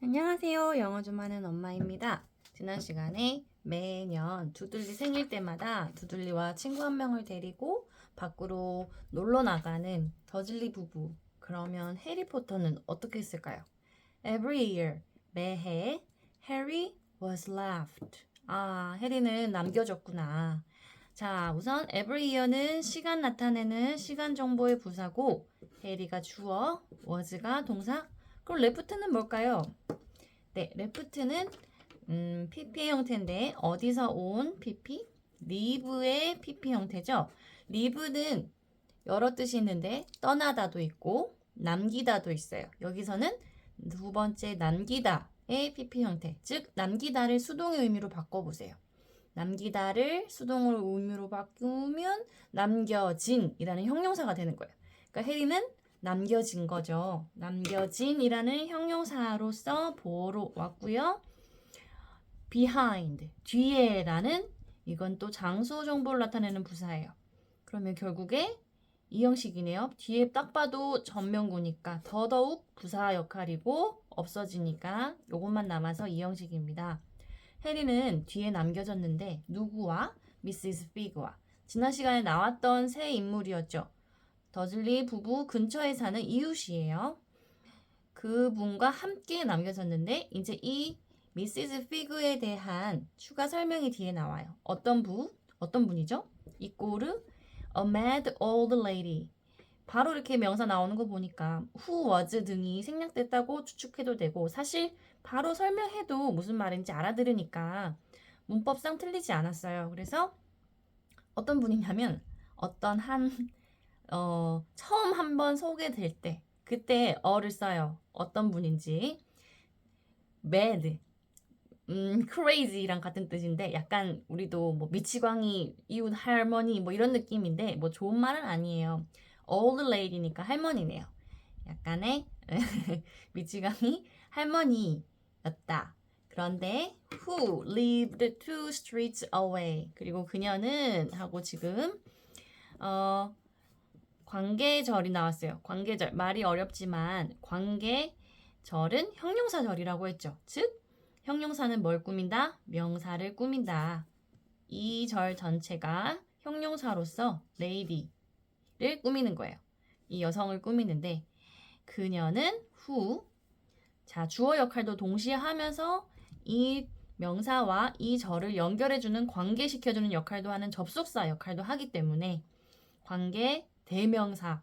안녕하세요. 영어 좀 하는 엄마입니다. 지난 시간에 매년 두들리 생일 때마다 두들리와 친구 한 명을 데리고 밖으로 놀러 나가는 더즐리 부부. 그러면 해리포터는 어떻게 했을까요? Every year, 매해 Harry was left. 해리는 남겨졌구나. 자, 우선 every year는 시간 나타내는 시간 정보의 부사고 해리가 주어, was가 동사. 그럼 left는 뭘까요? 네, left는 PP 형태인데 어디서 온 PP? leave의 PP 형태죠. leave는 여러 뜻이 있는데 떠나다도 있고 남기다도 있어요. 여기서는 두 번째 남기다의 PP 형태, 즉 남기다를 수동의 의미로 바꿔보세요. 남기다를 수동으로 의미로 바꾸면 남겨진이라는 형용사가 되는 거예요. 그러니까 해리는 남겨진 거죠. 남겨진이라는 형용사로서 보어로 왔고요. behind, 뒤에라는 이건 또 장소 정보를 나타내는 부사예요. 그러면 결국에 이 형식이네요. 뒤에 딱 봐도 전면구니까 더더욱 부사 역할이고 없어지니까 요것만 남아서 이 형식입니다. 해리는 뒤에 남겨졌는데 누구와? 미시스 피그와. 지난 시간에 나왔던 새 인물이었죠. 더즐리 부부 근처에 사는 이웃이에요. 그분과 함께 남겨졌는데 이제 이 미시스 피그에 대한 추가 설명이 뒤에 나와요. 어떤 분이죠? 이꼬르 a mad old lady. 바로 이렇게 명사 나오는 거 보니까 who was 등이 생략됐다고 추측해도 되고 사실 바로 설명해도 무슨 말인지 알아들으니까 문법상 틀리지 않았어요. 그래서 어떤 분이냐면 어떤 처음 한번 소개될 때 그때 어를 써요. 어떤 분인지 mad, crazy랑 같은 뜻인데 약간 우리도 뭐 미치광이 이웃 할머니 뭐 이런 느낌인데 뭐 좋은 말은 아니에요. old lady니까 할머니네요. 약간의 미치광이 할머니였다. 그런데 who lived two streets away. 그리고 그녀는 하고 지금 관계절이 나왔어요. 관계절 말이 어렵지만 관계절은 형용사절이라고 했죠. 즉 형용사는 뭘 꾸민다? 명사를 꾸민다. 이 절 전체가 형용사로서 lady를 꾸미는 거예요. 이 여성을 꾸미는데 그녀는 who. 자, 주어 역할도 동시에 하면서 이 명사와 이 절을 연결해주는 관계시켜주는 역할도 하는 접속사 역할도 하기 때문에 관계 대명사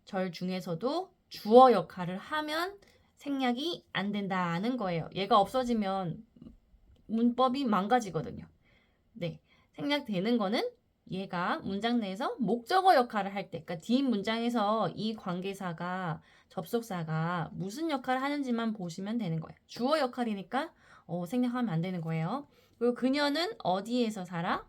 절 중에서도 주어 역할을 하면 생략이 안 된다는 거예요. 얘가 없어지면 문법이 망가지거든요. 네, 생략되는 거는 얘가 문장 내에서 목적어 역할을 할 때, 그러니까 뒷 문장에서 이 관계사가 접속사가 무슨 역할을 하는지만 보시면 되는 거예요. 주어 역할이니까 생략하면 안 되는 거예요. 그리고 그녀는 어디에서 살아?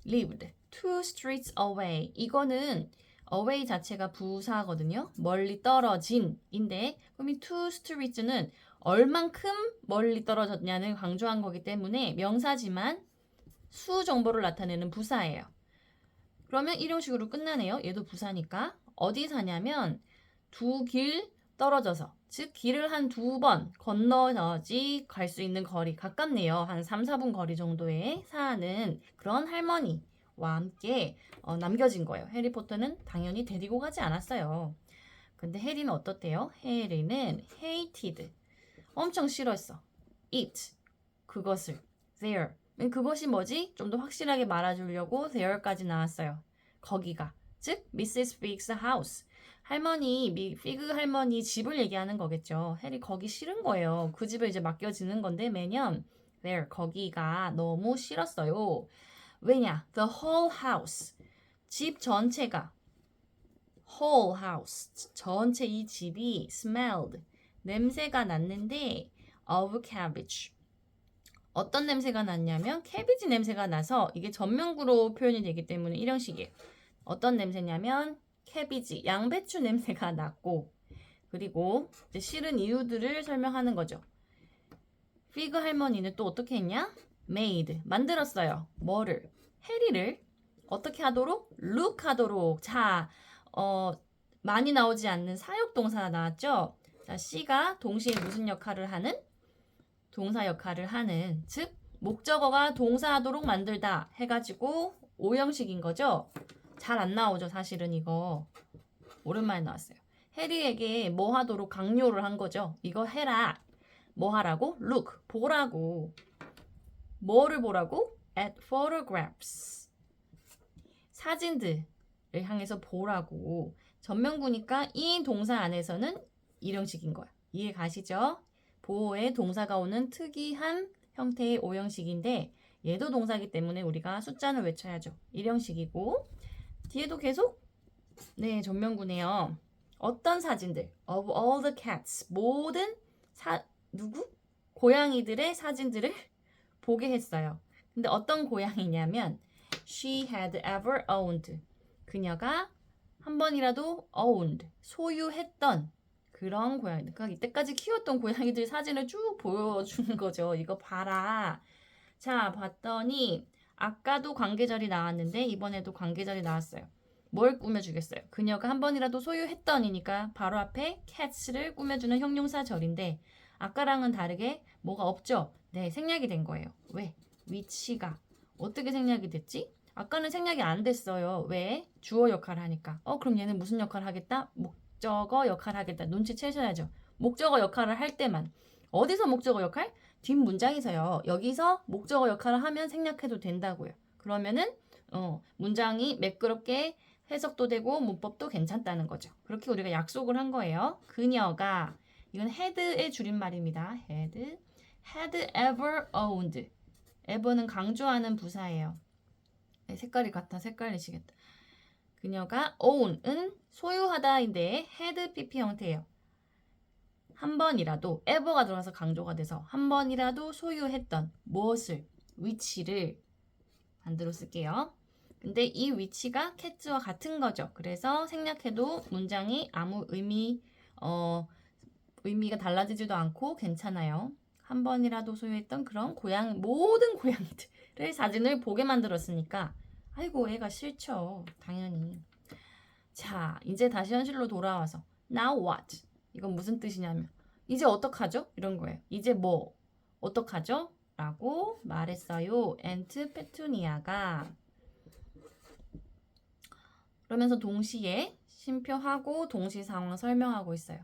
lived two streets away. 이거는 away 자체가 부사거든요. 멀리 떨어진인데 그럼 이 two streets는 얼만큼 멀리 떨어졌냐는 강조한 거기 때문에 명사지만 수 정보를 나타내는 부사예요. 그러면 일용식으로 끝나네요. 얘도 부사니까. 어디 사냐면 두 길 떨어져서 즉 길을 한 두 번 건너야지 갈 수 있는 거리 가깝네요. 한 3, 4분 거리 정도에 사는 그런 할머니와 함께 남겨진 거예요. 해리포터는 당연히 데리고 가지 않았어요. 근데 해리는 어떻대요? 해리는 hated. 엄청 싫어했어. it. 그것을. there. 그것이 뭐지? 좀 더 확실하게 말해주려고 there까지 나왔어요. 거기가. 즉, Mrs. Fig's house. 피그 할머니 집을 얘기하는 거겠죠. 해리 거기 싫은 거예요. 그 집에 이제 맡겨지는 건데 매년 there, 거기가 너무 싫었어요. 왜냐? The whole house. 집 전체가 whole house. 전체 이 집이 smelled. 냄새가 났는데 of cabbage. 어떤 냄새가 났냐면 캐비지 냄새가 나서 이게 전면구로 표현이 되기 때문에 이런 식이에요. 어떤 냄새냐면 캐비지, 양배추 냄새가 났고 그리고 이제 싫은 이유들을 설명하는 거죠. 피그 할머니는 또 어떻게 했냐? made, 만들었어요. 뭐를? 해리를 어떻게 하도록? look 하도록. 자, 많이 나오지 않는 사역동사 나왔죠? 자, C가 동시에 무슨 역할을 하는? 동사 역할을 하는, 즉 목적어가 동사하도록 만들다 해가지고 오형식인 거죠. 잘 안 나오죠, 사실은 이거. 오랜만에 나왔어요. 해리에게 뭐 하도록 강요를 한 거죠. 이거 해라. 뭐 하라고? Look, 보라고. 뭐를 보라고? At photographs. 사진들을 향해서 보라고. 전면구니까 이 동사 안에서는 일형식인 거야. 이해 가시죠? 보호에 동사가 오는 특이한 형태의 오형식인데 얘도 동사기 때문에 우리가 숫자는 외쳐야죠. 일형식이고 뒤에도 계속 네, 전면구네요. 어떤 사진들? Of all the cats. 모든 누구? 고양이들의 사진들을 보게 했어요. 근데 어떤 고양이냐면 she had ever owned. 그녀가 한 번이라도 owned. 소유했던 그런 고양이. 그러니까 이때까지 키웠던 고양이들 사진을 쭉 보여주는 거죠. 이거 봐라. 자, 봤더니 아까도 관계절이 나왔는데 이번에도 관계절이 나왔어요. 뭘 꾸며주겠어요? 그녀가 한 번이라도 소유했던이니까 바로 앞에 cats를 꾸며주는 형용사절인데 아까랑은 다르게 뭐가 없죠? 네, 생략이 된 거예요. 왜? 위치가. 어떻게 생략이 됐지? 아까는 생략이 안 됐어요. 왜? 주어 역할을 하니까. 그럼 얘는 무슨 역할을 하겠다? 목적어 역할을 하겠다. 눈치채셔야죠. 목적어 역할을 할 때만. 어디서 목적어 역할? 뒷문장에서요. 여기서 목적어 역할을 하면 생략해도 된다고요. 그러면은 문장이 매끄럽게 해석도 되고 문법도 괜찮다는 거죠. 그렇게 우리가 약속을 한 거예요. 그녀가 이건 had의 줄임말입니다. had ever owned. ever는 강조하는 부사예요. 색깔이 같아 헷갈리시겠다. 그녀가 own은 소유하다인데 had pp 형태예요. 한 번이라도 ever가 들어가서 강조가 돼서 한 번이라도 소유했던 무엇을 위치를 반대로 쓸게요. 근데 이 위치가 cat와 같은 거죠. 그래서 생략해도 문장이 아무 의미가 달라지지도 않고 괜찮아요. 한 번이라도 소유했던 그런 모든 고양이들의 사진을 보게 만들었으니까 아이고 애가 싫죠. 당연히. 자, 이제 다시 현실로 돌아와서 Now what? 이건 무슨 뜻이냐면 이제 어떡하죠? 이런 거예요. 이제 뭐 어떡하죠? 라고 말했어요. 앤트 페투니아가. 그러면서 동시에 쉼표하고 동시 상황 설명하고 있어요.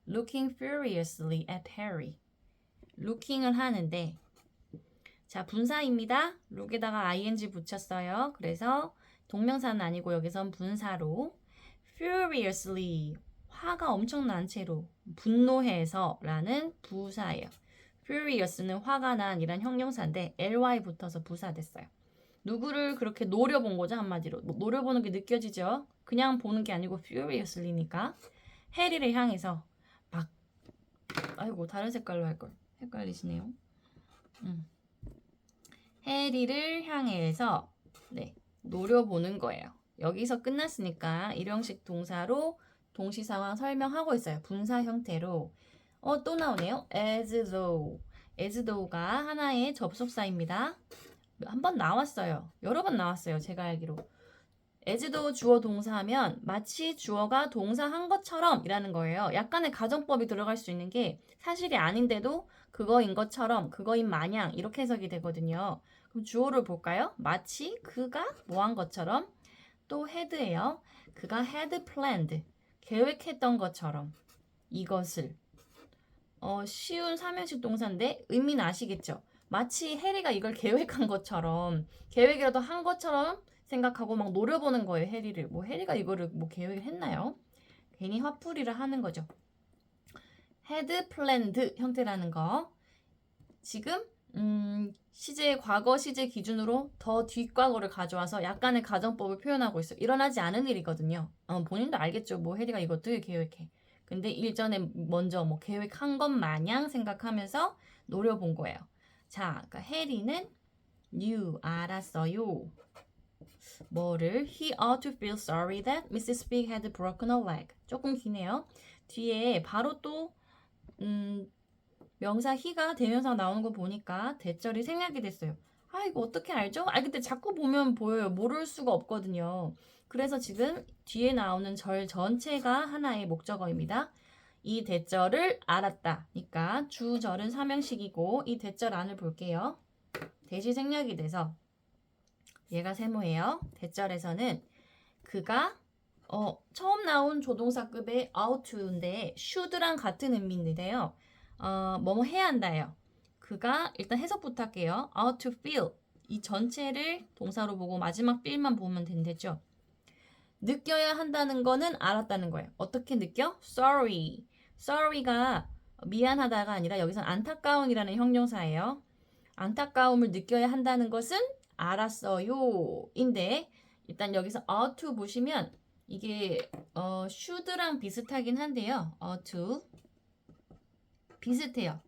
Looking furiously at Harry. looking을 하는데 자, 분사입니다. look에다가 ing 붙였어요. 그래서 동명사는 아니고 여기선 분사로 furiously 화가 엄청난 채로 분노해서 라는 부사예요. furious는 화가 난 이란 형용사인데 ly 붙어서 부사됐어요. 누구를 그렇게 노려본 거죠, 한마디로. 노려보는 게 느껴지죠? 그냥 보는 게 아니고 furiously니까 해리를 향해서 막 아이고 다른 색깔로 할걸. 헷갈리시네요. 해리를 향해서 네, 노려보는 거예요. 여기서 끝났으니까 일형식 동사로 동시상황 설명하고 있어요. 분사 형태로. 또 나오네요. as though. as though가 하나의 접속사입니다. 한 번 나왔어요. 여러 번 나왔어요. 제가 알기로. as though 주어 동사하면 마치 주어가 동사한 것처럼 이라는 거예요. 약간의 가정법이 들어갈 수 있는 게 사실이 아닌데도 그거인 것처럼, 그거인 마냥 이렇게 해석이 되거든요. 그럼 주어를 볼까요? 마치 그가 뭐 한 것처럼 또 had예요. 그가 had planned. 계획했던 것처럼 이것을 쉬운 삼형식 동사인데 의미는 아시겠죠? 마치 해리가 이걸 계획한 것처럼 계획이라도 한 것처럼 생각하고 막 노려보는 거예요. 해리를. 뭐 해리가 이거를 뭐 계획을 했나요? 괜히 화풀이를 하는 거죠. had planned 형태라는 거. 지금 시제 과거 시제 기준으로 더 뒷과거를 가져와서 약간의 가정법을 표현하고 있어요. 일어나지 않은 일이거든요. 본인도 알겠죠. 뭐 해리가 이거 어떻게 계획해. 근데 일전에 먼저 뭐 계획한 것 마냥 생각하면서 노려본 거예요. 자, 그러니까 해리는 knew 알았어요. 뭐를? He ought to feel sorry that Mrs. Pig had broken a leg. 조금 기네요. 뒤에 바로 또 명사 he가 대명사가 나오는 거 보니까 대절이 생략이 됐어요. 이거 어떻게 알죠? 근데 자꾸 보면 보여요. 모를 수가 없거든요. 그래서 지금 뒤에 나오는 절 전체가 하나의 목적어입니다. 이 대절을 알았다. 그러니까 주절은 삼형식이고 이 대절 안을 볼게요. 대시 생략이 돼서 얘가 세모예요. 대절에서는 그가 처음 나온 조동사급의 oughto인데 should랑 같은 의미인데요. 뭐뭐 해야 한다예요. 그가 일단 해석부터 할게요. ought to feel 이 전체를 동사로 보고 마지막 feel만 보면 된대죠. 느껴야 한다는 거는 알았다는 거예요. 어떻게 느껴? sorry. sorry가 미안하다가 아니라 여기선 안타까움이라는 형용사예요. 안타까움을 느껴야 한다는 것은 알았어요. 인데 일단 여기서 ought to 보시면 이게 should랑 비슷하긴 한데요. ought to 비슷해요.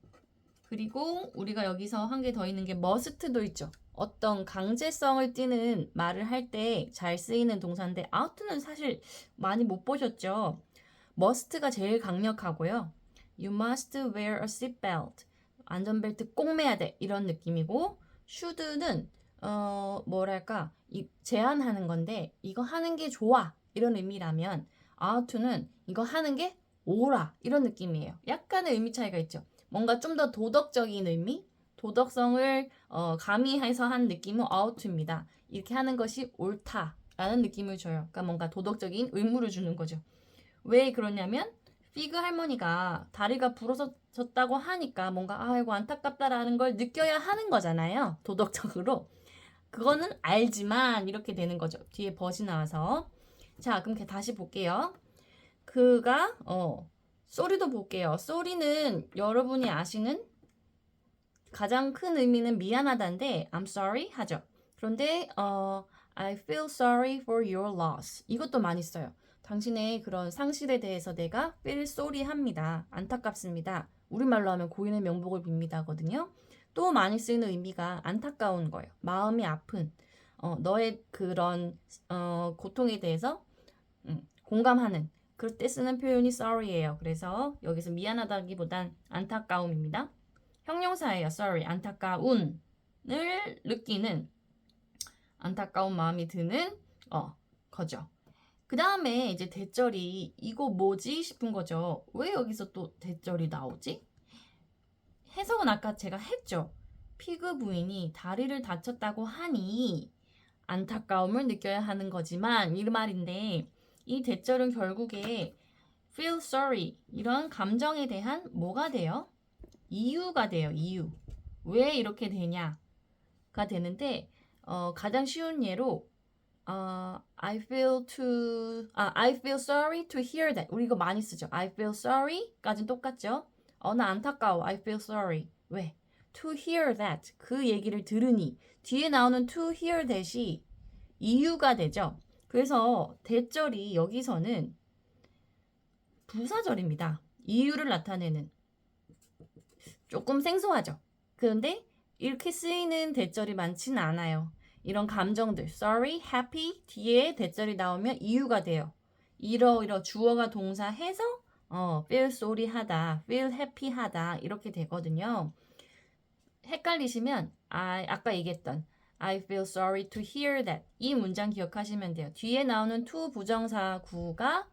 그리고 우리가 여기서 한 개 더 있는 게 must도 있죠. 어떤 강제성을 띠는 말을 할 때 잘 쓰이는 동사인데 out는 사실 많이 못 보셨죠. must가 제일 강력하고요. You must wear a seatbelt. 안전벨트 꼭 매야 돼. 이런 느낌이고 should는 뭐랄까 제안하는 건데 이거 하는 게 좋아. 이런 의미라면 ought-는 이거 하는 게 옳아. 이런 느낌이에요. 약간의 의미 차이가 있죠. 뭔가 좀 더 도덕적인 의미, 도덕성을 가미해서 한 느낌은 ought-입니다. 이렇게 하는 것이 옳다라는 느낌을 줘요. 그러니까 뭔가 도덕적인 의무를 주는 거죠. 왜 그러냐면 피그 할머니가 다리가 부러졌다고 하니까 뭔가 아이고 안타깝다라는 걸 느껴야 하는 거잖아요. 도덕적으로. 그거는 알지만 이렇게 되는 거죠. 뒤에 벗이 나와서. 자, 그럼 다시 볼게요. 그가 쏘리도 볼게요. 쏘리는 여러분이 아시는 가장 큰 의미는 미안하다인데 I'm sorry 하죠. 그런데 I feel sorry for your loss. 이것도 많이 써요. 당신의 그런 상실에 대해서 내가 feel sorry 합니다. 안타깝습니다. 우리말로 하면 고인의 명복을 빕니다거든요. 또 많이 쓰이는 의미가 안타까운 거예요. 마음이 아픈 너의 그런 고통에 대해서 공감하는 그럴 때 쓰는 표현이 sorry예요. 그래서 여기서 미안하다기보단 안타까움입니다. 형용사예요. sorry. 안타까운을 느끼는 안타까운 마음이 드는 거죠. 그 다음에 이제 대절이 이거 뭐지 싶은 거죠. 왜 여기서 또 대절이 나오지? 해석은 아까 제가 했죠. 피그 부인이 다리를 다쳤다고 하니 안타까움을 느껴야 하는 거지만 이 말인데 이 대절은 결국에 feel sorry 이런 감정에 대한 뭐가 돼요? 이유가 돼요. 이유. 왜 이렇게 되냐가 되는데 가장 쉬운 예로 I feel sorry to hear that. 우리 이거 많이 쓰죠. I feel sorry까지는 똑같죠. 나 안타까워. I feel sorry. 왜? To hear that. 그 얘기를 들으니 뒤에 나오는 to hear that이 이유가 되죠. 그래서 대절이 여기서는 부사절입니다. 이유를 나타내는. 조금 생소하죠. 그런데 이렇게 쓰이는 대절이 많지는 않아요. 이런 감정들, sorry, happy 뒤에 대절이 나오면 이유가 돼요. 이러 주어가 동사해서 feel sorry 하다, feel happy 하다 이렇게 되거든요. 헷갈리시면 아까 얘기했던 I feel sorry to hear that 이 문장 기억하시면 돼요. 뒤에 나오는 to 부정사 구가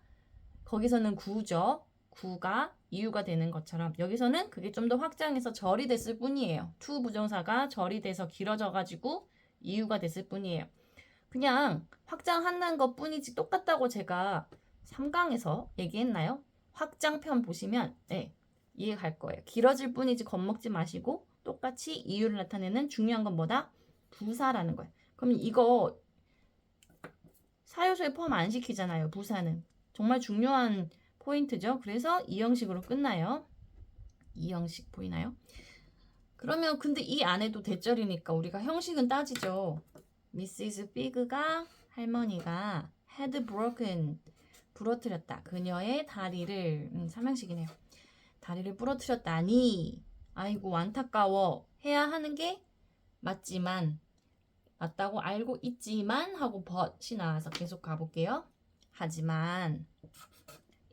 거기서는 구죠. 구가 이유가 되는 것처럼 여기서는 그게 좀 더 확장해서 절이 됐을 뿐이에요. to 부정사가 절이 돼서 길어져 가지고 이유가 됐을 뿐이에요. 그냥 확장한다는 것 뿐이지 똑같다고 제가 3강에서 얘기했나요? 확장편 보시면 이해 갈 거예요. 길어질 뿐이지 겁먹지 마시고 똑같이 이유를 나타내는 중요한 건 뭐다? 부사라는 거예요. 그럼 이거 사요소에 포함 안 시키잖아요. 부사는. 정말 중요한 포인트죠. 그래서 이 형식으로 끝나요. 이 형식 보이나요? 그러면 근데 이 안에도 대절이니까 우리가 형식은 따지죠. Mrs. Big가 할머니가 had broken 부러뜨렸다. 그녀의 다리를 삼형식이네요. 다리를 부러뜨렸다니 아이고 안타까워 해야 하는 게 맞지만 맞다고 알고 있지만 하고 but이 나와서 계속 가볼게요. 하지만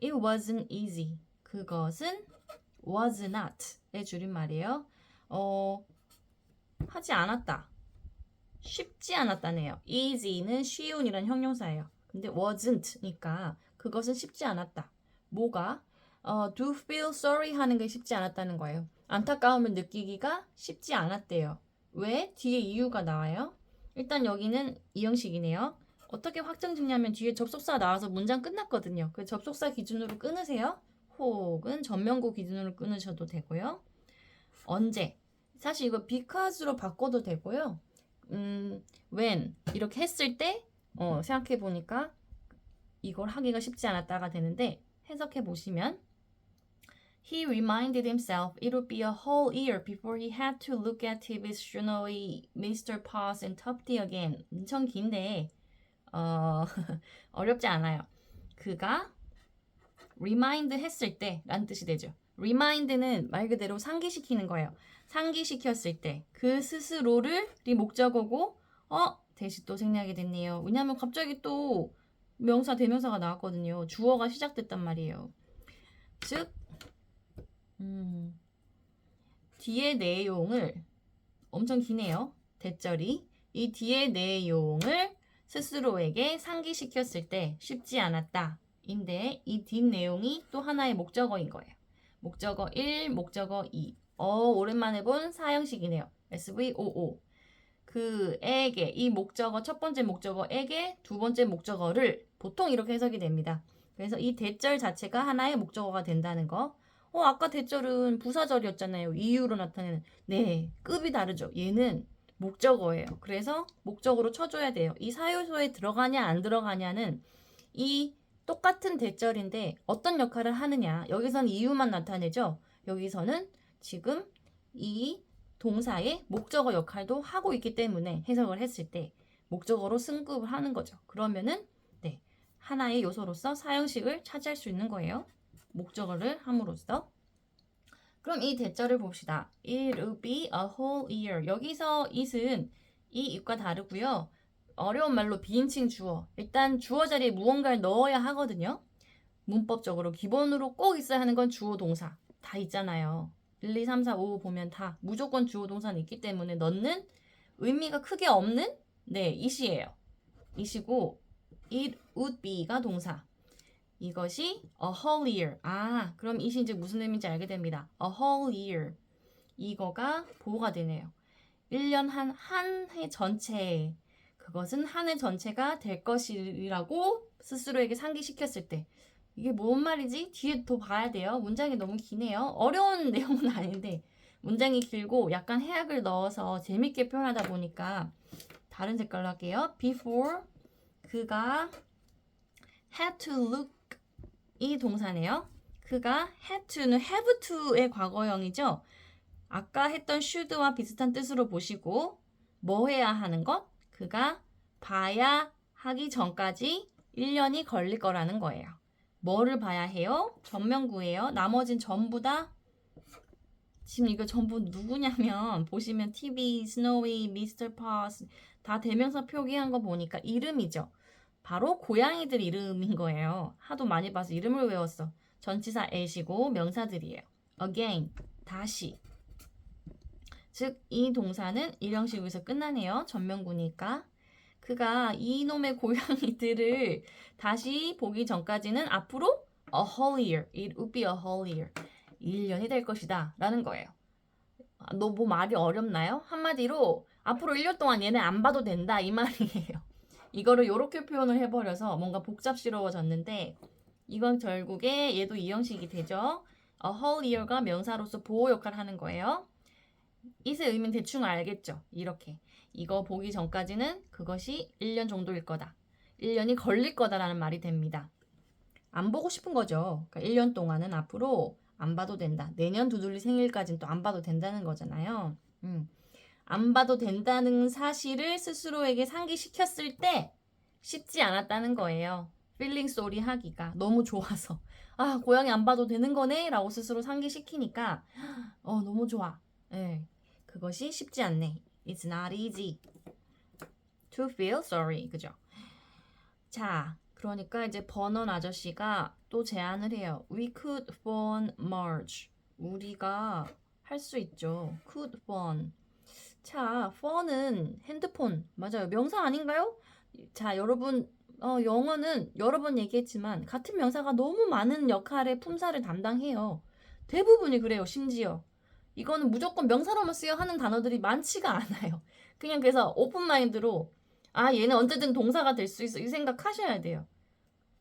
it wasn't easy. 그것은 was not의 줄임말이에요. 하지 않았다. 쉽지 않았다네요. easy는 쉬운이란 형용사예요. 근데 wasn't니까 그것은 쉽지 않았다. 뭐가? do feel sorry 하는 게 쉽지 않았다는 거예요. 안타까움을 느끼기가 쉽지 않았대요. 왜? 뒤에 이유가 나와요. 일단 여기는 이 형식이네요. 어떻게 확정 짓냐면 뒤에 접속사 나와서 문장 끝났거든요. 그 접속사 기준으로 끊으세요. 혹은 전면구 기준으로 끊으셔도 되고요. 언제? 사실 이거 because로 바꿔도 되고요. when 이렇게 했을 때 생각해 보니까 이걸 하기가 쉽지 않았다가 되는데 해석해 보시면 He reminded himself it would be a whole year before he had to look at TV's Snowy, Mr. Paws and Tufty again. 엄청 긴데 어렵지 않아요. 그가 remind 했을 때 라는 뜻이 되죠. remind는 말 그대로 상기시키는 거예요. 상기시켰을 때 그 스스로를 이 목적어고 대시 또 생략이 됐네요. 왜냐하면 갑자기 또 명사 대명사가 나왔거든요. 주어가 시작됐단 말이에요. 즉 뒤에 내용을 엄청 기네요. 대절이 이 뒤에 내용을 스스로에게 상기시켰을 때 쉽지 않았다. 인데 이 뒷내용이 또 하나의 목적어인 거예요. 목적어 1, 목적어 2. 오랜만에 본 사형식이네요. SVOO. 그에게 이 목적어 첫 번째 목적어에게 두 번째 목적어를 보통 이렇게 해석이 됩니다. 그래서 이 대절 자체가 하나의 목적어가 된다는 거. 아까 대절은 부사절이었잖아요. 이유로 나타내는. 네, 급이 다르죠. 얘는 목적어예요. 그래서 목적어로 쳐줘야 돼요. 이 사요소에 들어가냐 안 들어가냐는 이 똑같은 대절인데 어떤 역할을 하느냐. 여기서는 이유만 나타내죠. 여기서는 지금 이 동사의 목적어 역할도 하고 있기 때문에 해석을 했을 때 목적어로 승급을 하는 거죠. 그러면은 네, 하나의 요소로서 사형식을 차지할 수 있는 거예요. 목적어를 함으로써. 그럼 이 대절을 봅시다. It will be a whole year. 여기서 it은 이 it과 다르고요. 어려운 말로 비인칭 주어. 일단 주어 자리에 무언가를 넣어야 하거든요. 문법적으로 기본으로 꼭 있어야 하는 건 주어 동사. 다 있잖아요. 1, 2, 3, 4, 5 보면 다 무조건 주어 동사는 있기 때문에 넣는 의미가 크게 없는 it이에요. it이고 it would be가 동사. 이것이 a whole year. 그럼 it이 이제 무슨 의미인지 알게 됩니다. a whole year. 이거가 보호가 되네요. 1년 한 해 전체. 그것은 한 해 전체가 될 것이라고 스스로에게 상기시켰을 때. 이게 뭔 말이지? 뒤에 더 봐야 돼요. 문장이 너무 기네요. 어려운 내용은 아닌데 문장이 길고 약간 해악을 넣어서 재밌게 표현하다 보니까 다른 색깔로 할게요. Before 그가 had to look 이 동사네요. 그가 had to는 have to의 과거형이죠. 아까 했던 should와 비슷한 뜻으로 보시고 뭐 해야 하는 것? 그가 봐야 하기 전까지 1년이 걸릴 거라는 거예요. 뭐를 봐야 해요? 전면구예요. 나머진 전부 다 지금 이거 전부 누구냐면 보시면 TV, Snowy, Mr. Paws 다 대명사 표기한 거 보니까 이름이죠. 바로 고양이들 이름인 거예요. 하도 많이 봐서 이름을 외웠어. 전치사 at이고 명사들이에요. again, 다시. 즉, 이 동사는 일형식에서 끝나네요. 전면구니까. 그가 이놈의 고양이들을 다시 보기 전까지는 앞으로 a whole year, it would be a whole year. 1년이 될 것이다 라는 거예요. 너 뭐 말이 어렵나요? 한마디로 앞으로 1년 동안 얘네 안 봐도 된다 이 말이에요. 이거를 이렇게 표현을 해버려서 뭔가 복잡스러워졌는데 이건 결국에 얘도 이 형식이 되죠. a whole year가 명사로서 보호 역할을 하는 거예요. it의 의미는 대충 알겠죠? 이렇게. 이거 보기 전까지는 그것이 1년 정도일 거다. 1년이 걸릴 거다라는 말이 됩니다. 안 보고 싶은 거죠. 그러니까 1년 동안은 앞으로 안 봐도 된다. 내년 두들리 생일까지는 또 안 봐도 된다는 거잖아요. 안 봐도 된다는 사실을 스스로에게 상기시켰을 때 쉽지 않았다는 거예요. feeling sorry 하기가 너무 좋아서 고양이 안 봐도 되는 거네 라고 스스로 상기시키니까 너무 좋아. 네, 그것이 쉽지 않네. It's not easy to feel sorry. 그죠? 자, 그러니까 이제 버넌 아저씨가 또 제안을 해요. We could phone Marge. 우리가 할 수 있죠. could phone. 자, phone은 핸드폰. 맞아요. 명사 아닌가요? 자, 여러분 영어는 여러 번 얘기했지만 같은 명사가 너무 많은 역할의 품사를 담당해요. 대부분이 그래요, 심지어. 이거는 무조건 명사로만 쓰여 하는 단어들이 많지가 않아요. 그냥 그래서 오픈마인드로 얘는 언제든 동사가 될 수 있어 이 생각하셔야 돼요.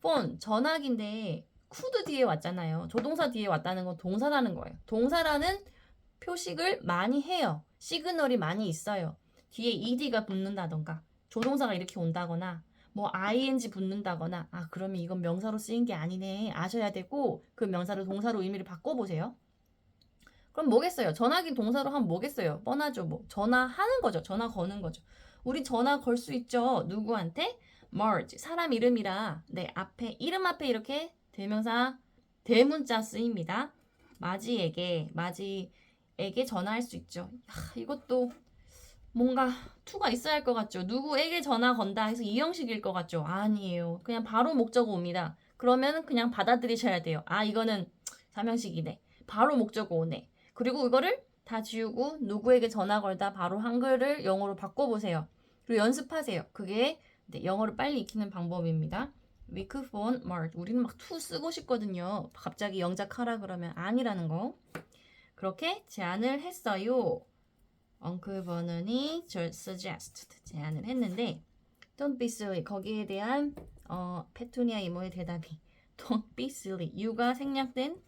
폰, 전화기인데 could 뒤에 왔잖아요. 조동사 뒤에 왔다는 건 동사라는 거예요. 동사라는 표식을 많이 해요. 시그널이 많이 있어요. 뒤에 ed가 붙는다던가 조동사가 이렇게 온다거나 뭐 ing 붙는다거나 그러면 이건 명사로 쓰인 게 아니네 아셔야 되고 그 명사를 동사로 의미를 바꿔보세요. 그럼 뭐겠어요? 전화기 동사로 하면 뭐겠어요? 뻔하죠. 뭐 전화하는 거죠. 전화 거는 거죠. 우리 전화 걸 수 있죠. 누구한테? Marge. 사람 이름이라 앞에 이름 앞에 이렇게 대명사 대문자 쓰입니다. 마지에게 전화할 수 있죠. 이것도 뭔가 to가 있어야 할 것 같죠. 누구에게 전화 건다 해서 이 형식일 것 같죠. 아니에요. 그냥 바로 목적어 옵니다. 그러면 그냥 받아들이셔야 돼요. 이거는 삼형식이네. 바로 목적어 오네. 그리고 이거를 다 지우고 누구에게 전화 걸다 바로 한글을 영어로 바꿔보세요. 그리고 연습하세요. 그게 영어를 빨리 익히는 방법입니다. weak phone mark. 우리는 막 to 쓰고 싶거든요. 갑자기 영작하라 그러면 아니라는 거. 그렇게 제안을 했어요. Uncle Vernon이 suggest 제안을 했는데 Don't be silly. 거기에 대한 페투니아 이모의 대답이 Don't be silly. you가 생략된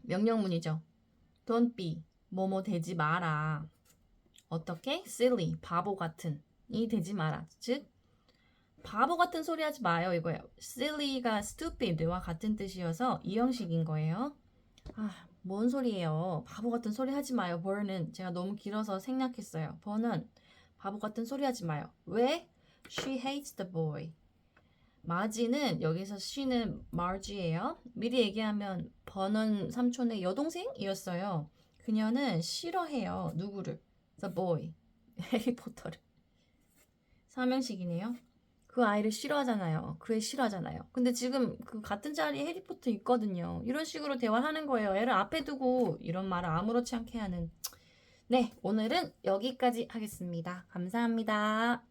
명령문이죠. Don't be 뭐뭐 되지 마라. 어떻게? silly 바보 같은 이 되지 마라. 즉 바보 같은 소리 하지 마요 이거예요. silly가 stupid와 같은 뜻이어서 이 형식인 거예요. 뭔 소리예요. 바보 같은 소리 하지 마요. Vernon 제가 너무 길어서 생략했어요. Vernon 바보 같은 소리 하지 마요. 왜? She hates the boy. 마지는 여기서 she는 Marge예요. 미리 얘기하면 버넌 삼촌의 여동생이었어요. 그녀는 싫어해요. 누구를? The boy. 해리포터를. 삼형식이네요. 그 아이를 싫어하잖아요. 그 애 싫어하잖아요. 근데 지금 그 같은 자리에 해리포터 있거든요. 이런 식으로 대화하는 거예요. 애를 앞에 두고 이런 말을 아무렇지 않게 하는. 네, 오늘은 여기까지 하겠습니다. 감사합니다.